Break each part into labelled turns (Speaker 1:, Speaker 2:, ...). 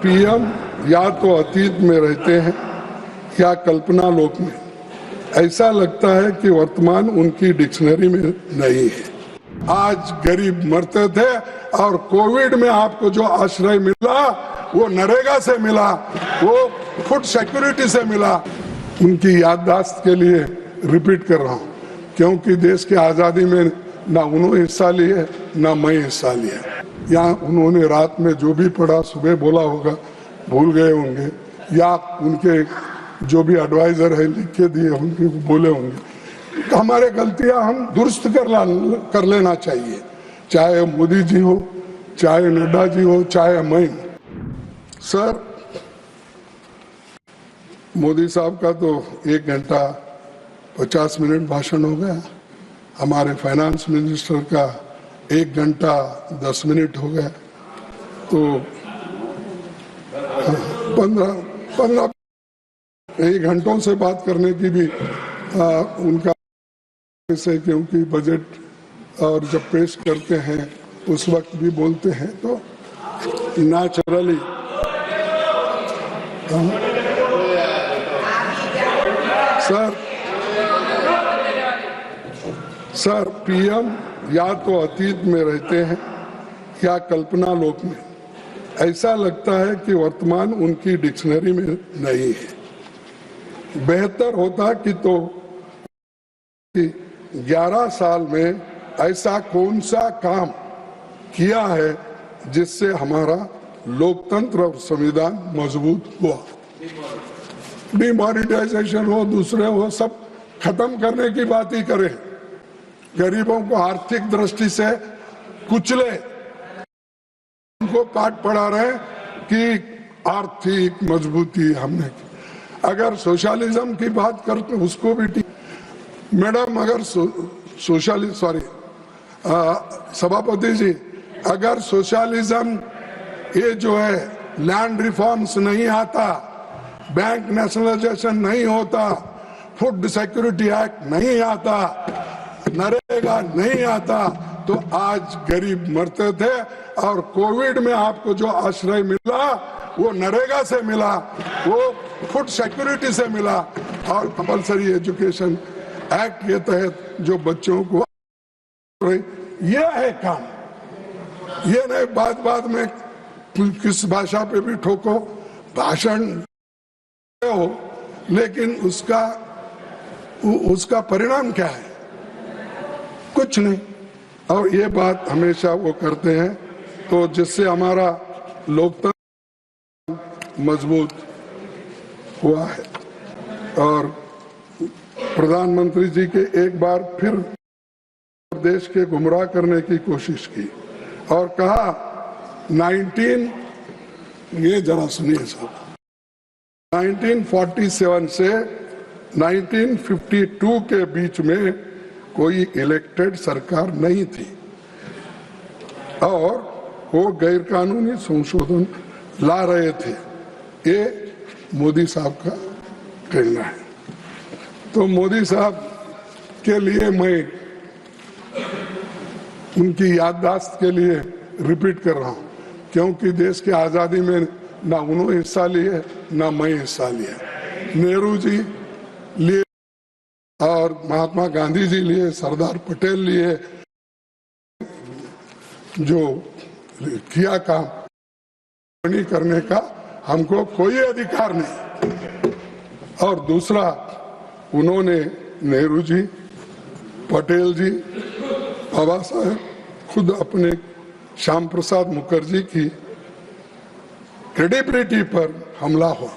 Speaker 1: PM या तो अतीत में रहते हैं या कल्पना लोक में। ऐसा लगता है कि वर्तमान उनकी डिक्शनरी में नहीं है। आज गरीब मरते थे और कोविड में आपको जो आश्रय मिला वो नरेगा से मिला, वो फूड सिक्योरिटी से मिला। उनकी याददाश्त के लिए रिपीट कर रहा हूँ, क्योंकि देश की आज़ादी में ना उन्होंने हिस्सा लिए ना मैं हिस्सा लिया। यहाँ उन्होंने रात में जो भी पढ़ा सुबह बोला होगा, भूल गए होंगे, या उनके जो भी एडवाइजर है लिख के दिए होंगे बोले होंगे। तो हमारे गलतियां हम दुरुस्त कर लेना चाहिए, चाहे मोदी जी हो, चाहे नड्डा जी हो, चाहे मैं। सर, मोदी साहब का तो 1 घंटा 50 मिनट भाषण हो गया, हमारे फाइनेंस मिनिस्टर का 1 घंटा 10 मिनट हो गया, तो 15 घंटों से बात करने की भी उनका से, क्योंकि बजट और जब पेश करते हैं उस वक्त भी बोलते हैं, तो नेचुरली सर पीएम या तो अतीत में रहते हैं या कल्पना लोक में। ऐसा लगता है कि वर्तमान उनकी डिक्शनरी में नहीं है। बेहतर होता कि 11 साल में ऐसा कौन सा काम किया है जिससे हमारा लोकतंत्र और संविधान मजबूत हुआ। डिमोनेटाइजेशन हो, दूसरे हो, सब खत्म करने की बात ही करें। गरीबों को आर्थिक दृष्टि से कुचले, उनको पाठ पढ़ा रहे कि आर्थिक मजबूती हमने की। अगर सोशलिज्म की बात करते उसको भी ठीक। मैडम, अगर सभापति जी, अगर सोशलिज्म ये जो है लैंड रिफॉर्म्स नहीं आता, बैंक नेशनलाइजेशन नहीं होता, फूड सिक्योरिटी एक्ट नहीं आता, नरेगा नहीं आता, तो आज गरीब मरते थे और कोविड में आपको जो आश्रय मिला वो नरेगा से मिला, वो फूड सिक्योरिटी से मिला, और कंपल्सरी एजुकेशन एक्ट के तहत जो बच्चों को ये है काम। ये नहीं बात में किस भाषा पे भी ठोको, भाषण हो, लेकिन उसका परिणाम क्या है? कुछ नहीं। और ये बात हमेशा वो करते हैं, तो जिससे हमारा लोकतंत्र मजबूत हुआ है। और प्रधानमंत्री जी के एक बार फिर देश के गुमराह करने की कोशिश की और कहा ये जरा सुनिए साहब, 1947 से 1952 के बीच में कोई इलेक्टेड सरकार नहीं थी और वो गैर कानूनी संशोधन ला रहे थे। ये मोदी साहब का कहना है। तो मोदी साहब के लिए मैं उनकी याददाश्त के लिए रिपीट कर रहा हूँ, क्योंकि देश की आज़ादी में ना उन्होंने हिस्सा लिए ना मैं हिस्सा लिया। नेहरू जी लिए और महात्मा गांधी जी लिए, सरदार पटेल लिए, जो किया काम करने का हमको कोई अधिकार नहीं। और दूसरा, उन्होंने नेहरू जी, पटेल जी, बाबा साहब खुद अपने श्याम प्रसाद मुखर्जी की क्रेडिबिलिटी पर हमला हुआ।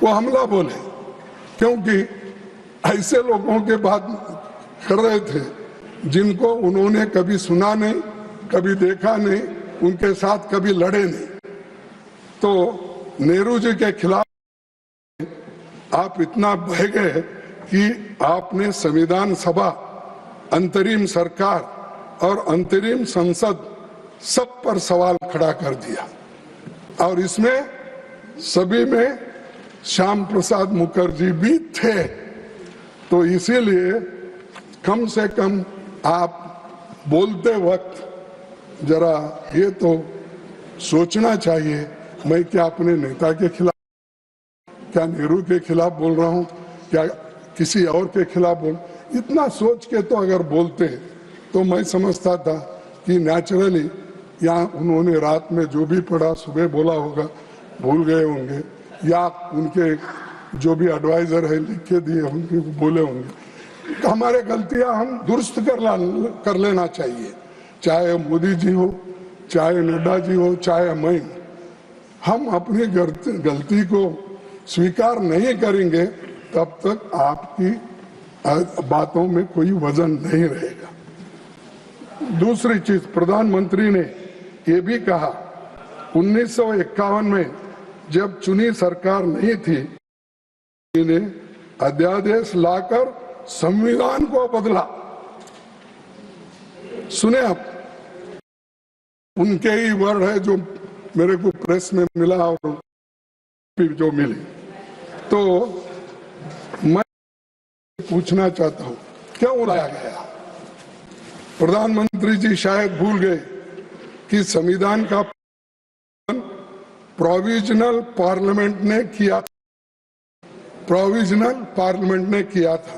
Speaker 1: वो हमला बोले क्योंकि ऐसे लोगों के बात कर रहे थे जिनको उन्होंने कभी सुना नहीं, कभी देखा नहीं, उनके साथ कभी लड़े नहीं। तो नेहरू जी के खिलाफ आप इतना बह गए कि आपने संविधान सभा, अंतरिम सरकार और अंतरिम संसद सब पर सवाल खड़ा कर दिया। और इसमें सभी में श्याम प्रसाद मुखर्जी भी थे। तो इसीलिए कम से कम आप बोलते वक्त जरा ये तो सोचना चाहिए मैं क्या अपने नेता के खिलाफ, क्या नेहरू के खिलाफ बोल रहा हूँ, क्या किसी और के खिलाफ बोल, इतना सोच के तो अगर बोलते तो मैं समझता था कि नेचुरली या उन्होंने रात में जो भी पढ़ा सुबह बोला होगा, भूल गए होंगे, या उनके जो भी एडवाइजर है लिख के दिए होंगे, बोले होंगे। तो हमारे गलतियां हम दुरुस्त कर लेना चाहिए, चाहे मोदी जी हो, चाहे नड्डा जी हो, चाहे मैं। हम अपनी गलती को स्वीकार नहीं करेंगे तब तक आपकी बातों में कोई वजन नहीं रहेगा। दूसरी चीज, प्रधानमंत्री ने ये भी कहा 1951 में जब चुनी सरकार नहीं थी, इन्हें अध्यादेश लाकर संविधान को बदला। सुने आप, उनके ही वर्ड है जो मेरे को प्रेस में मिला और जो मिली। तो मैं पूछना चाहता हूं क्यों लाया गया? प्रधानमंत्री जी शायद भूल गए कि संविधान का प्रोविजनल पार्लियामेंट ने किया था। प्रोविजनल पार्लियामेंट ने किया था।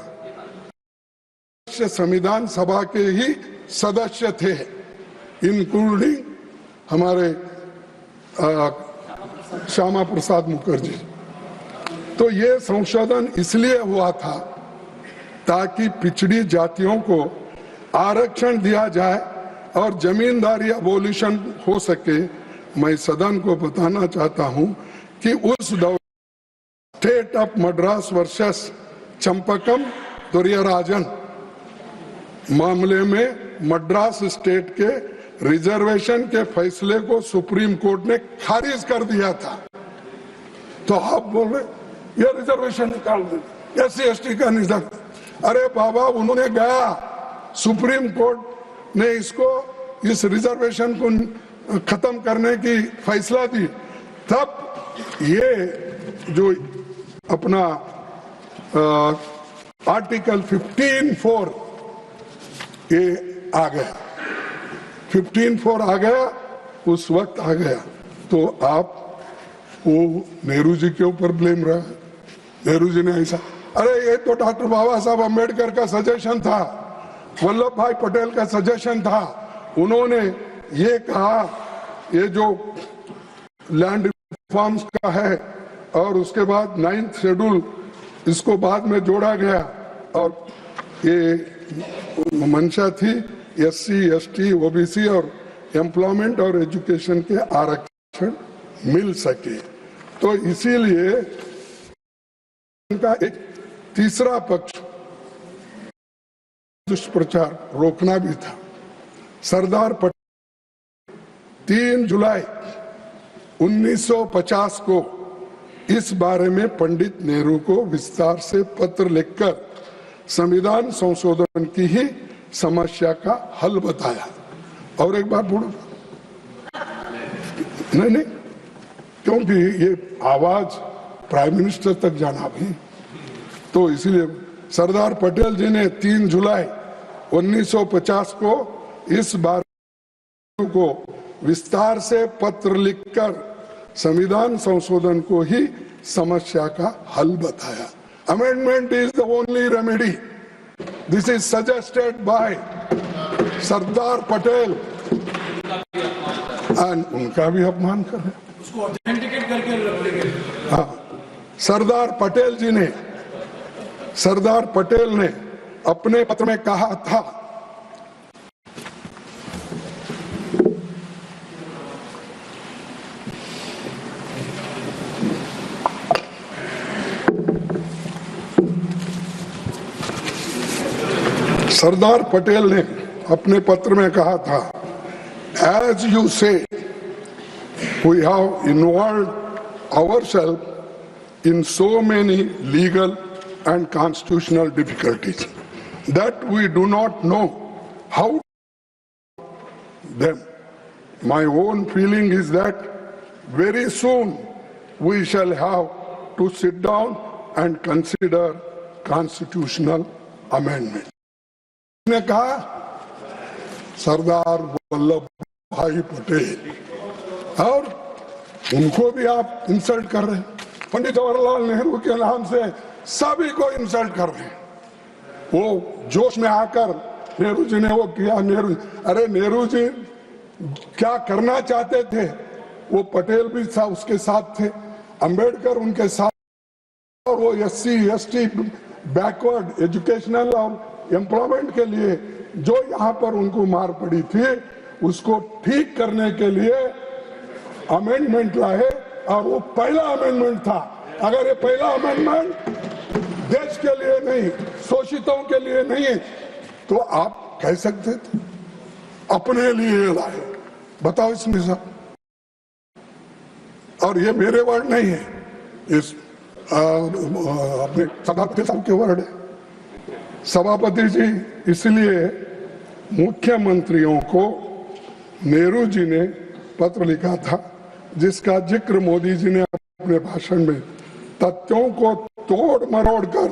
Speaker 1: संविधान सभा के ही सदस्य थे, इंक्लूडिंग हमारे श्यामा प्रसाद मुखर्जी। तो ये संशोधन इसलिए हुआ था ताकि पिछड़ी जातियों को आरक्षण दिया जाए और जमींदारी अबोलिशन हो सके। मैं सदन को बताना चाहता हूं कि उस दौरान state of Madras versus Champakam Dorairajan मामले में मद्रास स्टेट के रिजर्वेशन के फैसले को सुप्रीम कोर्ट ने खारिज कर दिया था। तो आप बोल रहे ये रिजर्वेशन निकाल दे, SC ST का निधन। अरे बाबा, उन्होंने गया, सुप्रीम कोर्ट ने इसको, इस रिजर्वेशन को खत्म करने की फैसला दी, तब ये जो अपना आर्टिकल 15(4) ये आ गया, 15(4) आ गया, उस वक्त आ गया। तो आप वो नेहरू जी के ऊपर ब्लेम रहा। नेहरू जी ने ऐसा, अरे ये तो डॉक्टर बाबा साहब अम्बेडकर का सजेशन था, वल्लभ भाई पटेल का सजेशन था। उन्होंने ये कहा ये जो लैंड रिफॉर्म्स का है और उसके बाद 9th शेड्यूल इसको बाद में जोड़ा गया, और ये मंशा थी SC ST OBC और एम्प्लॉयमेंट और एजुकेशन के आरक्षण मिल सके। तो इसीलिए उनका एक तीसरा पक्ष दुष्प्रचार रोकना भी था। सरदार पटेल 3 जुलाई 1950 को इस बारे में पंडित नेहरू को विस्तार से पत्र लिखकर संविधान संशोधन की ही समस्या का हल बताया। और एक बार बोलो, नहीं, क्योंकि ये आवाज प्राइम मिनिस्टर तक जाना भी, तो इसीलिए सरदार पटेल जी ने 3 जुलाई 1950 को इस बार को विस्तार से पत्र लिखकर संविधान संशोधन को ही समस्या का हल बताया। Amendment is the only remedy. This is suggested by Sardar Patel, and उनका भी अपमान कर रहे, उसको ऑथेंटिकेट करके। हाँ, सरदार पटेल ने अपने पत्र में कहा था, सरदार पटेल ने अपने पत्र में कहा था, as you say we have involved ourself in so many legal and constitutional difficulties that we do not know how them. My own feeling is that very soon we shall have to sit down and consider constitutional amendment. ने कहा सरदार वल्लभ भाई पटेल, और उनको भी आप insult कर रहे हैं। पंडित जवाहरलाल नेहरू के नाम से सभी को इंसल्ट कर रहे हैं। वो जोश में आकर नेहरू जी ने वो किया। नेहरू जी क्या करना चाहते थे, वो पटेल भी उसके साथ थे, अंबेडकर उनके साथ, और वो SC ST बैकवर्ड एजुकेशनल और एम्प्लॉयमेंट के लिए जो यहाँ पर उनको मार पड़ी थी, उसको ठीक करने के लिए अमेंडमेंट लाए, और वो पहला अमेंडमेंट था। अगर ये पहला अमेंडमेंट देश के लिए नहीं, शोषितों के लिए नहीं, तो आप कह सकते थे अपने लिए लाए। बताओ इसमें सब, और ये मेरे वर्ड नहीं है, इस अपने सभापति साहब के वर्ड है। सभापति जी इसलिए मुख्यमंत्रियों को नेहरू जी ने पत्र लिखा था, जिसका जिक्र मोदी जी ने अपने भाषण में तथ्यों को तोड़ मरोड़ कर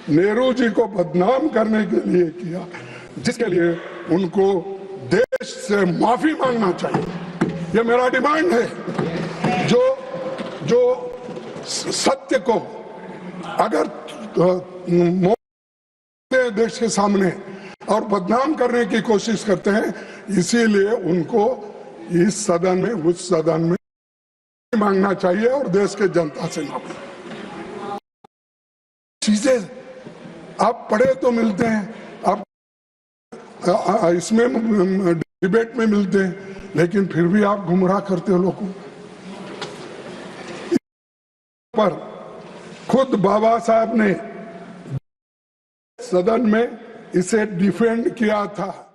Speaker 1: नेहरू जी को बदनाम करने के लिए किया, जिसके लिए उनको देश से माफी मांगना चाहिए। ये मेरा डिमांड है। जो सत्य को अगर देश के सामने और बदनाम करने की कोशिश करते हैं, इसीलिए उनको इस सदन में, उस सदन में मांगना चाहिए और देश के जनता से माफी। चीजें आप पढ़े तो मिलते हैं, आप इसमें डिबेट में मिलते हैं, लेकिन फिर भी आप गुमराह करते हो लोगों पर। खुद बाबा साहब ने सदन में इसे डिफेंड किया था।